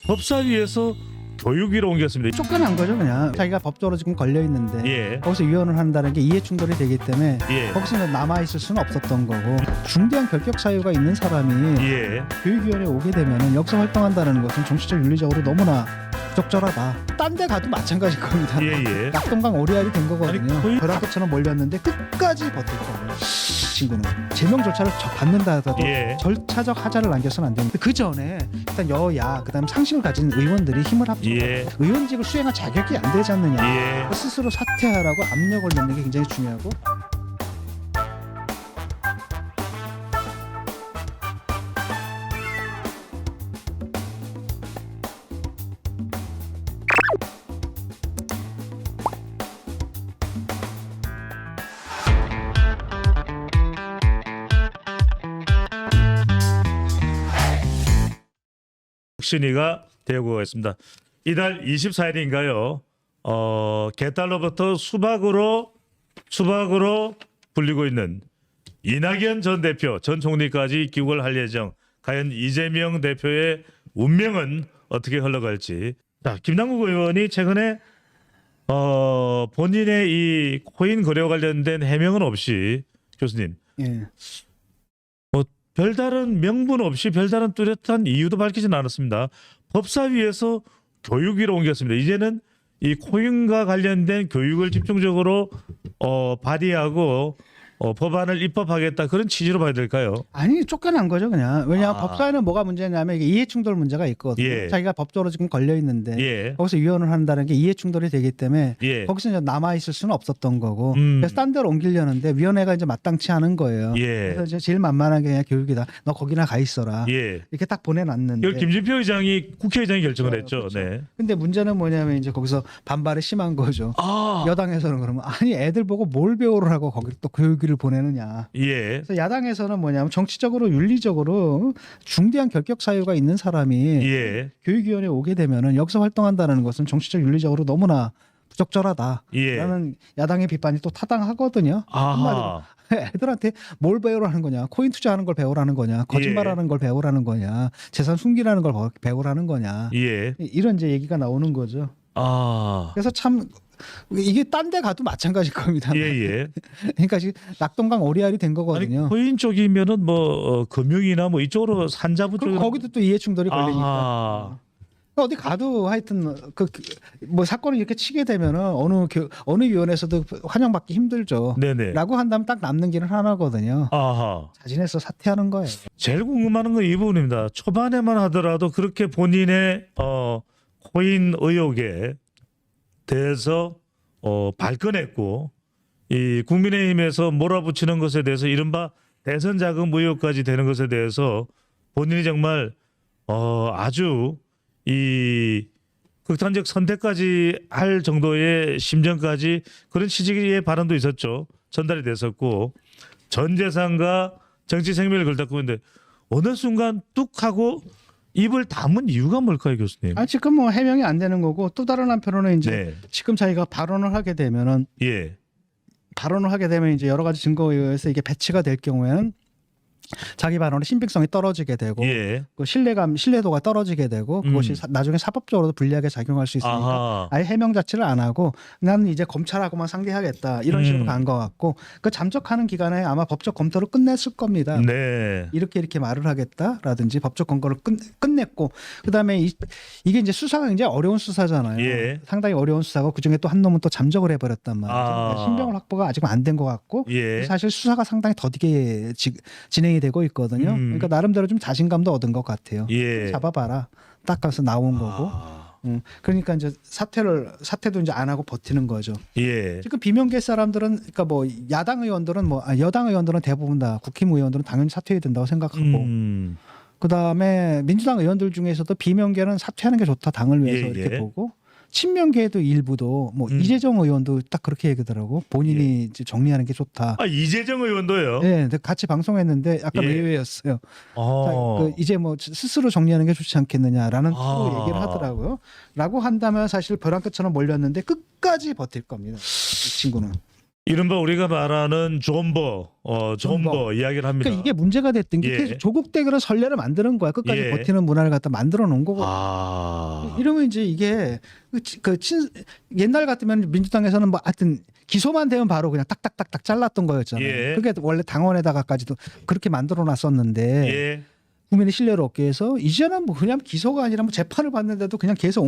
법사위에서 교육위로 옮겼습니다. 쫓겨난 거죠 그냥. 자기가 법적으로 지금 걸려 있는데 예. 거기서 위원을 한다는 게 이해 충돌이 되기 때문에 예. 거기서 남아 있을 수는 없었던 거고, 중대한 결격 사유가 있는 사람이 예. 교육위원회에 오게 되면은 여기서 활동한다는 것은 정치적 윤리적으로 너무나 부적절하다. 딴 데 가도 마찬가지일 겁니다. 예. 낙동강 오리알이 된 거거든요. 아니, 거의- 벼락 것처럼 몰렸는데 끝까지 버틸 거예요. 친구는 제명 절차를 받는다 하더라도 예. 절차적 하자를 남겨서는 안 되는데, 그 전에 일단 여야 그다음 상식을 가진 의원들이 힘을 합쳐 예. 의원직을 수행할 자격이 안 되지 않느냐. 예. 스스로 사퇴하라고 압력을 넣는 게 굉장히 중요하고, 신의가 되고 있습니다. 이달 24일인가요? 개딸로부터 수박으로 불리고 있는 이낙연 전 대표, 전 총리까지 귀국을 할 예정. 과연 이재명 대표의 운명은 어떻게 흘러갈지. 자, 김남국 의원이 최근에 본인의 이 코인 거래와 관련된 해명은 없이, 교수님, 예. 별다른 명분 없이 별다른 뚜렷한 이유도 밝히진 않았습니다. 법사위에서 교육위로 옮겼습니다. 이제는 이 코인과 관련된 교육을 집중적으로 발의하고 법안을 입법하겠다, 그런 취지로 봐야 될까요? 아니, 쫓겨난 거죠 그냥. 왜냐하면 아. 법사위는 뭐가 문제냐면 이게 이해충돌 문제가 있거든요. 예. 자기가 법적으로 지금 걸려 있는데 예. 거기서 위원을 한다는 게 이해충돌이 되기 때문에 예. 거기서 이제 남아 있을 수는 없었던 거고, 음. 그래서 딴 데로 옮기려는데 위원회가 이제 마땅치 않은 거예요. 예. 그래서 이제 제일 만만한 게 그냥 교육이다. 너 거기나 가 있어라. 예. 이렇게 딱 보내놨는데. 이걸 김진표 의장이 국회의장이 결정을 했죠. 그렇죠. 네. 근데 문제는 뭐냐면 이제 거기서 반발이 심한 거죠. 아. 여당에서는 그러면 아니 애들 보고 뭘 배우라고 거기 또 교육위를 보내느냐. 예. 그래서 야당에서는 뭐냐면 정치적으로 윤리적으로 중대한 결격 사유가 있는 사람이 예. 교육위원회에 오게 되면은 여기서 활동한다는 것은 정치적 윤리적으로 너무나 부적절하다. 예. 라는 야당의 비판이 또 타당하거든요. 아하. 애들한테 뭘 배우라는 거냐, 코인 투자하는 걸 배우라는 거냐, 거짓말하는 걸 배우라는 거냐, 재산 숨기라는 걸 배우라는 거냐, 예. 이런 이제 얘기가 나오는 거죠. 아. 그래서 참 이게 딴 데 가도 마찬가지일 겁니다. 예. 그러니까 지금 낙동강 오리알이 된 아니, 거거든요. 코인 쪽이면은 뭐 금융이나 뭐 이쪽으로 산자부 그럼 쪽으로. 거기도 또 이해 충돌이 걸리니까. 아하. 어디 가도 하여튼 뭐 사건을 이렇게 치게 되면은 어느 위원회에서도 환영받기 힘들죠. 네네. 라고 한다면 딱 남는 길은 하나거든요. 아하. 자진해서 사퇴하는 거예요. 제일 궁금한 건 이 부분입니다. 초반에만 하더라도 그렇게 본인의 코인 의혹에 대해서 발끈했고, 이 국민의힘에서 몰아붙이는 것에 대해서 이른바 대선 자금 의혹까지 되는 것에 대해서 본인이 정말 아주 이 극단적 선택까지 할 정도의 심정까지, 그런 취지의 발언도 있었죠. 전달이 됐었고, 전 재산과 정치 생명을 걸다고 했는데 어느 순간 뚝 하고 입을 다문 이유가 뭘까요, 교수님? 지금 뭐 해명이 안 되는 거고, 또 다른 한편으로는 이제 네. 지금 자기가 발언을 하게 되면은 예. 이제 여러 가지 증거에 의해서 이게 배치가 될 경우에는 자기 발언의 신빙성이 떨어지게 되고, 예. 그 신뢰도가 떨어지게 되고, 그것이 나중에 사법적으로도 불리하게 작용할 수 있으니까 아하. 아예 해명 자체를 안 하고 나는 이제 검찰하고만 상대하겠다, 이런 식으로 간 것 같고, 그 잠적하는 기간에 아마 법적 검토를 끝냈을 겁니다. 네. 이렇게 말을 하겠다라든지 법적 검거를 끝냈고, 그다음에 이게 이제 수사가 굉장히 어려운 수사잖아요. 예. 상당히 어려운 수사고, 그중에 또 한 놈은 또 잠적을 해버렸단 말이죠. 아. 신병을 확보가 아직 안 된 것 같고, 예. 사실 수사가 상당히 더디게 진행이 되고 있거든요. 그러니까 나름대로 좀 자신감도 얻은 것 같아요. 예. 잡아봐라, 딱 가서 나온 거고. 그러니까 이제 사퇴도 이제 안 하고 버티는 거죠. 예. 지금 비명계 사람들은, 그러니까 뭐 여당 의원들은 대부분 다, 국힘 의원들은 당연히 사퇴해야 된다고 생각하고, 그다음에 민주당 의원들 중에서도 비명계는 사퇴하는 게 좋다, 당을 위해서 예, 이렇게 예. 보고, 친명계도 일부도 뭐 이재정 의원도 딱 그렇게 얘기하더라고. 본인이 이제 정리하는 게 좋다. 이재정 의원도요? 네, 근데 같이 방송했는데 약간 예. 의외였어요. 아. 이제 뭐 스스로 정리하는 게 좋지 않겠느냐라는 아. 얘기를 하더라고요. 라고 한다면 사실 벼랑 끝처럼 몰렸는데 끝까지 버틸 겁니다, 이 친구는. 이른바 우리가 말하는 존버, 존버 이야기를 합니다. 그러니까 이게 문제가 됐던 게 예. 계속 조국 대결을 선례를 만드는 거야. 끝까지 예. 버티는 문화를 갖다 만들어 놓은 거고. 아, 이러면 이제 이게 옛날 같으면 민주당에서는 뭐 하여튼 기소만 되면 바로 그냥 딱딱딱딱 잘랐던 거였잖아요. 예. 그게 원래 당원에다가까지도 그렇게 만들어 놨었는데 예, 국민의 신뢰를 얻기 위해서 이제는 뭐 그냥 기소가 아니라 뭐 재판을 받는데도 그냥 계속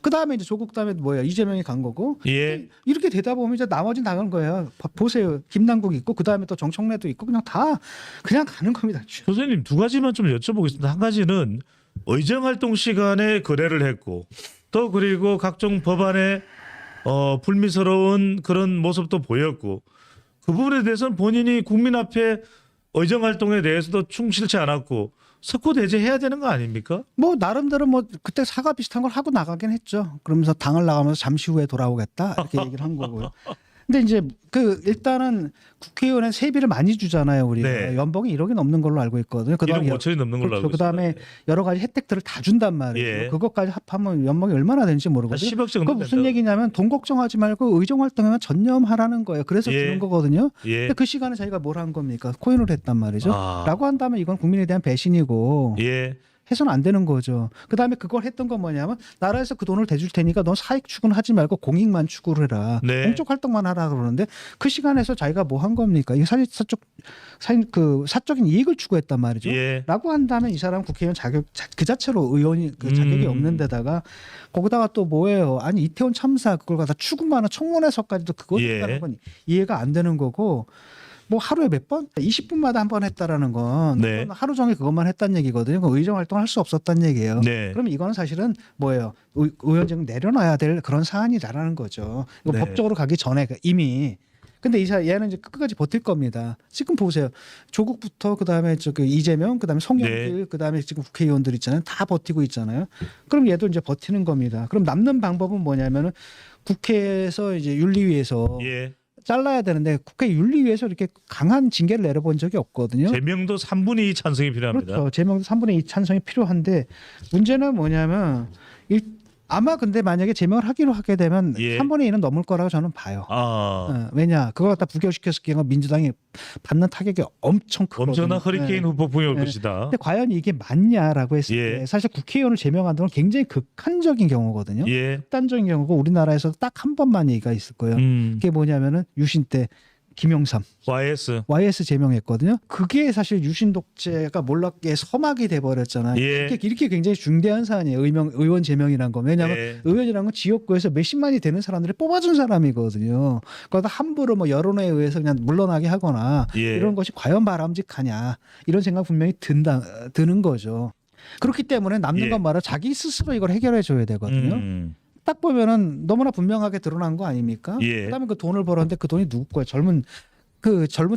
그다음에 이제 조국 다음에 뭐야 이재명이 간 거고 예, 이렇게 되다 보면 이제 나머지 나가는 거예요. 보세요. 김남국 있고 그다음에 또 정청래도 있고 그냥 다 그냥 가는 겁니다. 교수님 두 가지만 좀 여쭤보겠습니다. 한 가지는 의정활동 시간에 거래를 했고 또 그리고 각종 법안에 불미스러운 그런 모습도 보였고 그 부분에 대해서는 본인이 국민 앞에 의정활동에 대해서도 충실치 않았고 석고대죄해야 되는 거 아닙니까? 뭐 나름대로 뭐 그때 사과 비슷한 걸 하고 나가긴 했죠. 그러면서 당을 나가면서 잠시 후에 돌아오겠다 이렇게 얘기를 한 거고요. 근데 이제 일단은 국회의원은 세비를 많이 주잖아요. 우리가 네. 연봉이 1억이 넘는 걸로 알고 있거든요. 1억 5천이 넘는 걸로 알고 있습니다. 그다음에 여러 가지 혜택들을 다 준단 말이에요. 예. 그것까지 합하면 연봉이 얼마나 되는지 한 모르거든요. 10억 정도 그거 무슨 된다. 얘기냐면 돈 걱정하지 말고 의정활동에만 전념하라는 거예요. 그래서 예. 주는 거거든요. 예. 근데 그 시간에 자기가 뭘 한 겁니까? 코인을 했단 말이죠. 아. 라고 한다면 이건 국민에 대한 배신이고 예. 해서는 안 되는 거죠. 그다음에 그걸 했던 건 뭐냐면 나라에서 그 돈을 대줄 테니까 넌 사익 추구는 하지 말고 공익만 추구를 해라. 네. 공적 활동만 하라 그러는데 그 시간에서 자기가 뭐 한 겁니까? 이게 사적인 이익을 추구했단 말이죠. 예. 라고 한다면 이 사람 국회의원 그 자체로 의원이 그 자격이 없는 데다가 거기다가 또 뭐예요? 아니 이태원 참사 그걸 갖다 추궁하는 청문회에서까지도 그것 예. 했다는 건 이해가 안 되는 거고 뭐 하루에 몇 번? 20분마다 한 번 했다라는 건 네. 그건 하루 종일 그것만 했다는 얘기거든요. 그 의정 활동을 할 수 없었다는 얘기예요. 네. 그럼 이거는 사실은 뭐예요? 의원직 내려놔야 될 그런 사안이라는 거죠. 이거 네. 법적으로 가기 전에 이미. 근데 얘는 이제 끝까지 버틸 겁니다. 지금 보세요. 조국부터 그다음에 이재명, 그다음에 송영길, 네. 그다음에 지금 국회의원들 있잖아요. 다 버티고 있잖아요. 그럼 얘도 이제 버티는 겁니다. 그럼 남는 방법은 뭐냐면은 국회에서 이제 윤리위에서 예. 잘라야 되는데 국회 윤리위에서 이렇게 강한 징계를 내려본 적이 없거든요. 제명도 3분의 2 찬성이 필요합니다. 그렇죠. 제명도 3분의 2 찬성이 필요한데 문제는 뭐냐면 아마 근데 만약에 제명을 하기로 하게 되면 예. 3분의 2는 넘을 거라고 저는 봐요. 아, 왜냐 그걸 갖다 부결시켰을 경우 민주당이 받는 타격이 엄청 크거든요. 엄청난 허리케인 후폭풍이 올 네. 것이다. 근데 과연 이게 맞냐라고 했을 예. 때 사실 국회의원을 제명하는 건 굉장히 극한적인 경우거든요. 예. 극단적인 경우고 우리나라에서 딱 한 번만 얘기가 있을 거예요. 그게 뭐냐면은 유신 때 김용삼 YS 제명했거든요. 그게 사실 유신 독재가 몰락의 서막이 돼버렸잖아요. 예. 이렇게 굉장히 중대한 사안이에요. 의원 제명이란 거. 왜냐하면 예. 의원이란 건 지역구에서 몇십만이 되는 사람들이 뽑아준 사람이거든요. 그러다 함부로 뭐 여론에 의해서 그냥 물러나게 하거나 예. 이런 것이 과연 바람직하냐 이런 생각 분명히 드는 거죠. 그렇기 때문에 남는 예. 건 말로 자기 스스로 이걸 해결해 줘야 되거든요. 딱 보면은 너무나 분명하게 드러난 거 아닙니까? 예. 그다음에 그 돈을 벌었는데 그 돈이 누구 거예요? 젊은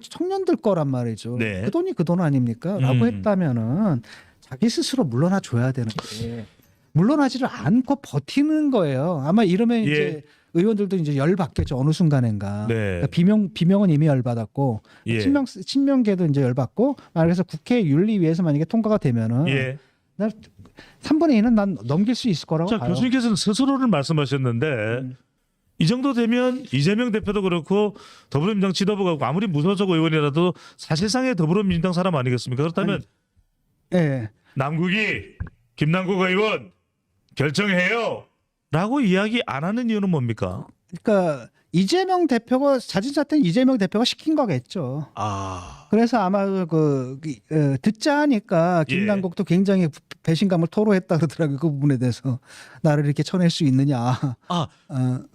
청년들 거란 말이죠. 네. 그 돈이 그 돈 아닙니까? 라고 했다면은 자기 스스로 물러나 줘야 되는데 물러나지를 않고 버티는 거예요. 아마 이러면 예. 이제 의원들도 이제 열 받겠죠. 어느 순간인가. 네. 그러니까 비명은 이미 열 받았고 예. 친명계도 이제 열 받고 그래서 국회 윤리위에서 만약에 통과가 되면은 예. 나 3분의 2는 난 넘길 수 있을 거라고 자, 봐요. 교수님께서는 스스로를 말씀하셨는데 이 정도 되면 이재명 대표도 그렇고 더불어민주당 지도부가 아무리 무소속 의원이라도 사실상의 더불어민주당 사람 아니겠습니까? 그렇다면 예. 남국이 김남국 의원 결정해요 라고 이야기 안 하는 이유는 뭡니까? 그러니까 이재명 대표가 자진 사퇴는 이재명 대표가 시킨 거겠죠. 아, 그래서 아마 듣자 하니까 예. 김남국도 굉장히 배신감을 토로했다 그러더라고요. 그 부분에 대해서 나를 이렇게 쳐낼 수 있느냐.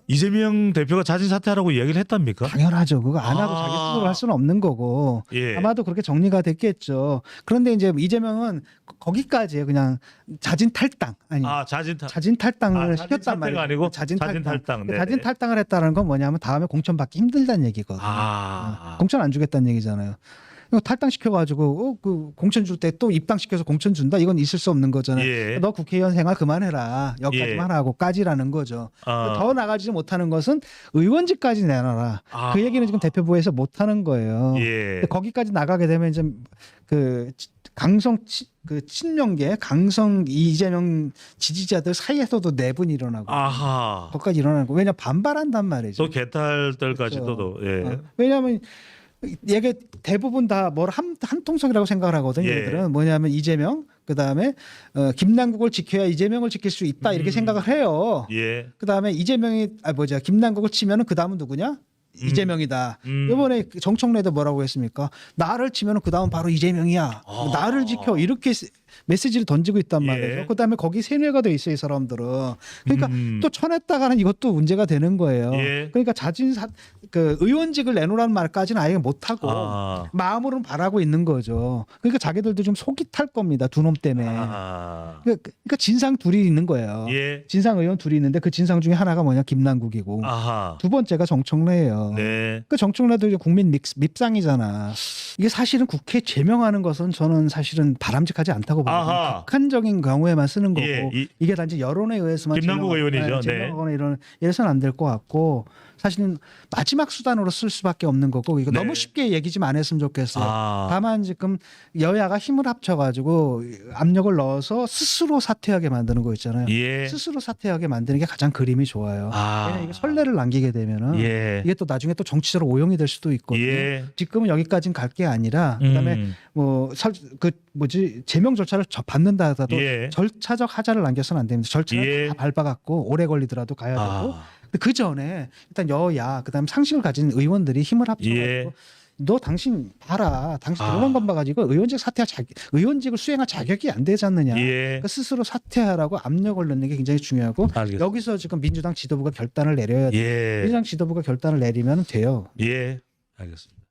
이재명 대표가 자진 사퇴하라고 이야기를 했답니까? 당연하죠. 그거 안 하고 자기 스스로 할 수는 없는 거고 예. 아마도 그렇게 정리가 됐겠죠. 그런데 이제 이재명은 거기까지예요. 그냥 자진 탈당 아니. 자진 탈당을 자진 시켰단 사퇴가 말이에요. 아니고 자진 탈당. 네. 자진 탈당을 했다는 건 뭐냐면 다음에 공천 받기 힘들다는 얘기거든요. 공천 안 주겠다는 얘기잖아요. 이거 탈당시켜가지고 그 공천 줄 때 또 입당시켜서 공천 준다? 이건 있을 수 없는 거잖아요. 예. 너 국회의원 생활 그만해라. 여기까지만 하고 까지라는 거죠. 더 나가지 못하는 것은 의원직까지 내놔라. 그 얘기는 지금 대표부에서 못하는 거예요. 예. 거기까지 나가게 되면 이제 그 친명계 강성 이재명 지지자들 사이에서도 내분이 일어나고 아하. 거기까지 일어나는 거. 왜냐 반발한단 말이죠. 또 개탈들까지도 예. 왜냐하면 얘게 대부분 다 뭘 한 통속이라고 생각을 하거든요. 예. 얘들은 뭐냐면 이재명 그다음에 김남국을 지켜야 이재명을 지킬 수 있다 이렇게 생각을 해요. 예. 그다음에 이재명이 김남국을 치면은 그다음은 누구냐? 이재명이다. 이번에 정청래도 뭐라고 했습니까? 나를 치면은 그다음 바로 이재명이야. 나를 지켜 이렇게 메시지를 던지고 있단 말이에요. 예. 그다음에 거기 세뇌가 돼 있어요, 이 사람들은. 그러니까 또 쳐냈다가는 이것도 문제가 되는 거예요. 예. 그러니까 그 의원직을 내놓으라는 말까지는 아예 못 하고 마음으로는 바라고 있는 거죠. 그러니까 자기들도 좀 속이 탈 겁니다. 두 놈 때문에. 그러니까 진상 둘이 있는 거예요. 예. 진상 의원 둘이 있는데 그 진상 중에 하나가 뭐냐 김남국이고 아하. 두 번째가 정청래예요. 네. 그 정청래도 이제 국민 밉상이잖아. 이게 사실은 국회 제명하는 것은 저는 사실은 바람직하지 않다고 봐요. 아하. 극한적인 경우에만 쓰는 거고 예, 이게 단지 여론에 의해서만 김남국 의원이죠. 네. 제명하거나 이래서는 안 될 것 같고 사실은 마지막 수단으로 쓸 수밖에 없는 거고 이거 네. 너무 쉽게 얘기 좀 안 했으면 좋겠어요. 아. 다만 지금 여야가 힘을 합쳐가지고 압력을 넣어서 스스로 사퇴하게 만드는 거 있잖아요. 예. 스스로 사퇴하게 만드는 게 가장 그림이 좋아요. 아. 왜냐면 이게 선례를 남기게 되면은 예. 이게 또 나중에 또 정치적으로 오용이 될 수도 있거든요. 예. 지금은 여기까지는 갈 게 아니라 그다음에 제명 절차를 받는다 하더라도 예. 절차적 하자를 남겨서는 안 됩니다. 절차를 예. 다 밟아갖고 오래 걸리더라도 가야 되고 아. 그 전에 일단 여야 그다음 상식을 가진 의원들이 힘을 합쳐가지고 예. 너 당신 봐라. 당신 아. 이런 것 봐가지고 의원직을 수행할 자격이 안 되지 않느냐. 예. 그러니까 스스로 사퇴하라고 압력을 넣는 게 굉장히 중요하고 알겠습니다. 여기서 지금 민주당 지도부가 결단을 내려야 돼요. 예. 민주당 지도부가 결단을 내리면 돼요. 예. 알겠습니다.